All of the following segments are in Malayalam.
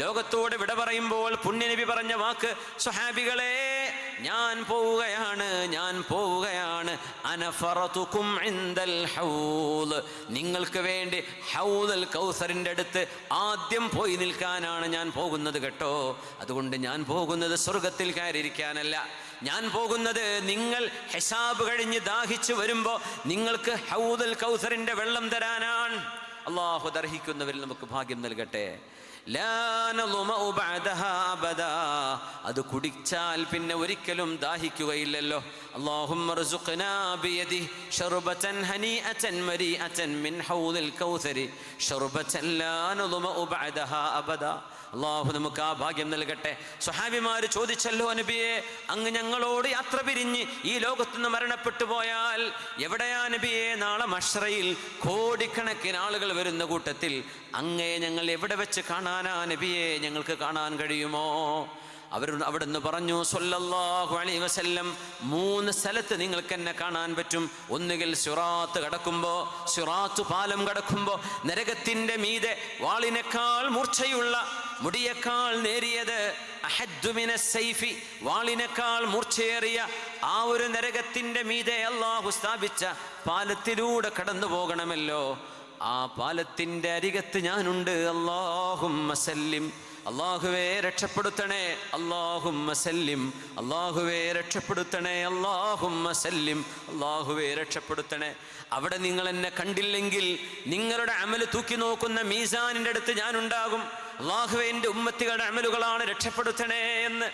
ലോകത്തോട് വിട പറയുമ്പോൾ പുണ്യനബി പറഞ്ഞ വാക്ക്, സ്വഹാബികളെ ഞാൻ പോവുകയാണ് അനഫറതുകും ഇൻദൽ ഹൗദ്, നിങ്ങൾക്ക് വേണ്ടി ഹൗദുൽ കൗസറിന്റെ അടുത്ത് ആദ്യം പോയി നിൽക്കാനാണ് ഞാൻ പോകുന്നത് കേട്ടോ. അതുകൊണ്ട് ഞാൻ പോകുന്നത് സ്വർഗത്തിൽ കയറിയിരിക്കാനല്ല, ഞാൻ പോകുന്നത് നിങ്ങൾ ഹിസാബ് കഴിഞ്ഞ് ദാഹിച്ചു വരുമ്പോൾ നിങ്ങൾക്ക് ഹൗദുൽ കൗസറിന്റെ വെള്ളം തരാനാണ്. അല്ലാഹു ദർഹിക്കുന്നവരിൽ നമുക്ക് ഭാഗ്യം നൽകട്ടെ. അത് കുടിച്ചാൽ പിന്നെ ഒരിക്കലും ദാഹിക്കുകയില്ലല്ലോ. اللهم ارزقنا بيده شربة هنيئة مريئة من حوض الكوثر شربة لا نظمأ بعدها أبدا. അള്ളാഹു നമുക്ക് ആ ഭാഗ്യം നൽകട്ടെ. സ്വഹാബിമാര് ചോദിച്ചല്ലോ, നബിയെ അങ്ങ് ഞങ്ങളോട് യാത്ര പിരിഞ്ഞ് ഈ ലോകത്തുനിന്ന് മരണപ്പെട്ടു പോയാൽ എവിടെയാ നബിയെ? നാളെ മശ്റയിൽ കോടിക്കണക്കിന് ആളുകൾ വരുന്ന കൂട്ടത്തിൽ അങ്ങയെ ഞങ്ങൾ എവിടെ വെച്ച് കാണാനാ നബിയെ? ഞങ്ങൾക്ക് കാണാൻ കഴിയുമോ? അവിടുന്ന് പറഞ്ഞു, സ്വല്ലല്ലാഹു അലൈഹി വസല്ലം, 3 സ്ഥലത്ത് നിങ്ങൾക്ക് എന്നെ കാണാൻ പറ്റും. ഒന്നുകിൽ സിറാത്ത് കടക്കുമ്പോൾ, സിറാത്ത് പാലം കടക്കുമ്പോൾ നരകത്തിന്റെ മീതെ വാളിനേക്കാൾ മൂർച്ചയുള്ള, മുടിയേക്കാൾ നേരിയത്, അഹദ്ദു മിനസ് സൈഫി, വാളിനേക്കാൾ മൂർച്ചയേറിയ ആ ഒരു നരകത്തിന്റെ മീതെ അല്ലാഹു സ്ഥാപിച്ച പാലത്തിലൂടെ കടന്നു പോകണമല്ലോ. ആ പാലത്തിന്റെ അരികത്ത് ഞാനുണ്ട്. അല്ലാഹുമ്മ സല്ലിം, അല്ലാഹുവേ രക്ഷപ്പെടുത്തണേ. അല്ലാഹുമ്മ സല്ലിം, അല്ലാഹുവേ രക്ഷപ്പെടുത്തണേ. അല്ലാഹുമ്മ സല്ലിം, അല്ലാഹുവേ രക്ഷപ്പെടുത്തണേ. അവിടെ നിങ്ങൾ എന്നെ കണ്ടില്ലെങ്കിൽ നിങ്ങളുടെ അമല് തൂക്കി നോക്കുന്ന മീസാനിൻ്റെ അടുത്ത് ഞാനുണ്ടാകും. അല്ലാഹുവേ എൻ്റെ ഉമ്മത്തികളുടെ അമലുകളാണ്, രക്ഷപ്പെടുത്തണേ എന്ന്.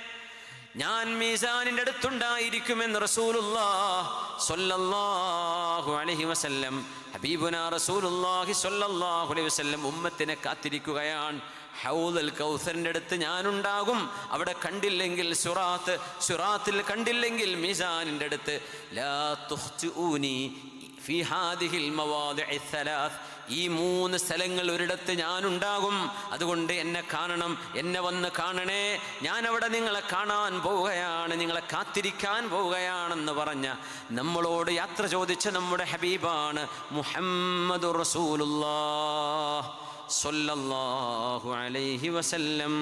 ഞാൻ മീസാനിൻ്റെ അടുത്തുണ്ടായിരിക്കുമെന്ന് റസൂലുള്ളാഹി സ്വല്ലല്ലാഹു അലൈഹി വസല്ലം, ഹബീബുനാ റസൂലുള്ളാഹി സ്വല്ലല്ലാഹു അലൈഹി വസല്ലം ഉമ്മത്തിനെ കാത്തിരിക്കുകയാണ്. ഹൗദുൽ കൗസറിൻ്റെ അടുത്ത് ഞാനുണ്ടാകും. അവിടെ കണ്ടില്ലെങ്കിൽ സിറാത്തിൽ കണ്ടില്ലെങ്കിൽ മീസാനിൻ്റെ അടുത്ത്. ലാ തുഖ്തിഊനി ഫീ ഹാദിഹിൽ മവാദിഇ സലാസ്, ഈ 3 സ്ഥലങ്ങൾ ഒരിടത്ത് ഞാനുണ്ടാകും. അതുകൊണ്ട് എന്നെ കാണണം, എന്നെ വന്ന് കാണണേ. ഞാൻ അവിടെ നിങ്ങളെ കാണാൻ പോവുകയാണ്, നിങ്ങളെ കാത്തിരിക്കാൻ പോവുകയാണെന്ന് പറഞ്ഞ നമ്മളോട് യാത്ര ചോദിച്ച നമ്മുടെ ഹബീബാണ് മുഹമ്മദുർ റസൂലുള്ളാഹി സ്വല്ലല്ലാഹു അലൈഹി വസല്ലം.